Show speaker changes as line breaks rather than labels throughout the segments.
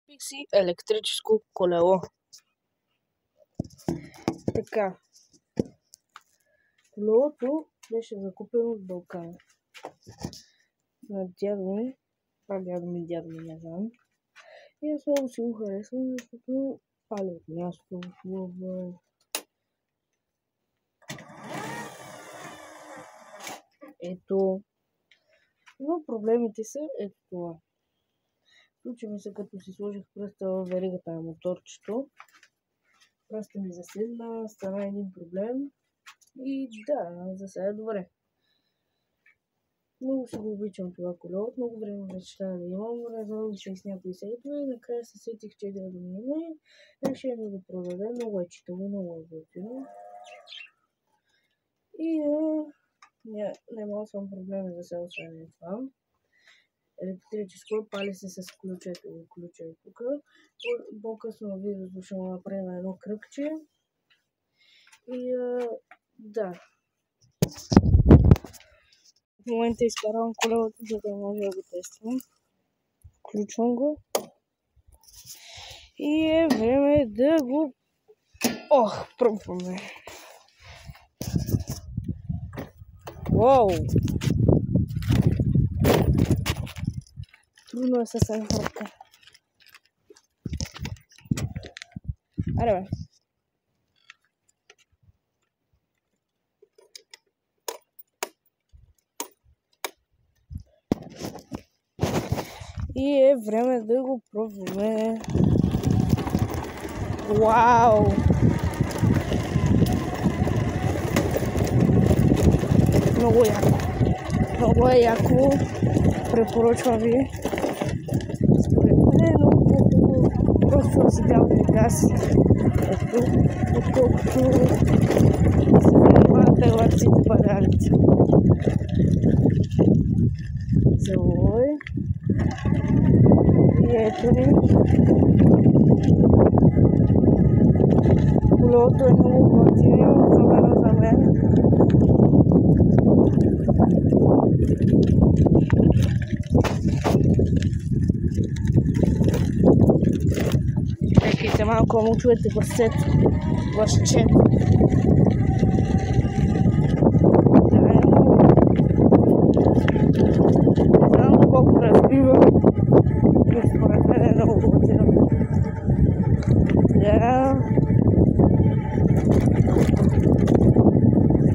Купих си електрическо колело. Така. Колелото беше закупено в Балкана. На дядо ми, дядо ми, не знам. И аз много си го харесвам, защото пали от място, хубаво. Ето. Но проблемите са ето това. Случи ми се, като си сложих пръста в веригата на моторчето. Пръста ми заседна, стана един проблем. И да, за сега е добре. Много си го обичам това колело, от много време мечтая да имам, различих с някои сайтове и накрая се сетих, че да го има и реших да го продаде. Много е читаво, много е готино. И нямал съм проблеми за сега, освен това. Електрическо, пали се с ключето. Ключа е тук. По-късно на видеото ще му направим едно кръгче. И да. В момента изкарвам колелото, за да може да го тествам. Включвам го. И е време да го... пробваме. Уау! Трудно е съвсем хрупка. Аре бе. И е време да го пробваме. Вау! Много яко. Много е яко. Препоръчвам ви. Според мен е много по-хубаво просто да си бялате газ. Отколкото се занимавате лапците падалите. Завой. И ето ни. Колелото е много готино, особено за мен. Чакайте малко, му чуете гласчето. Не знам колко разбива, но според мен е много готино.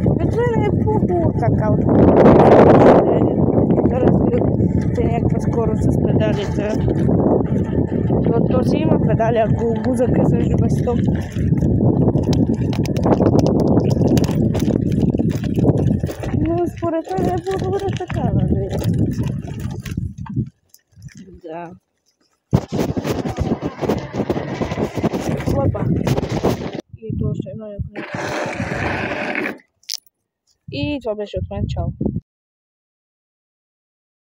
Обикновено е по-хубаво така, да разбивате някаква скорост с педалите. То си има педали, ако го закъснеш до без стоп. Но според мен е по-добре така, нали? Да. Опа. И ето още едно яко. И това беше от мен. Чао.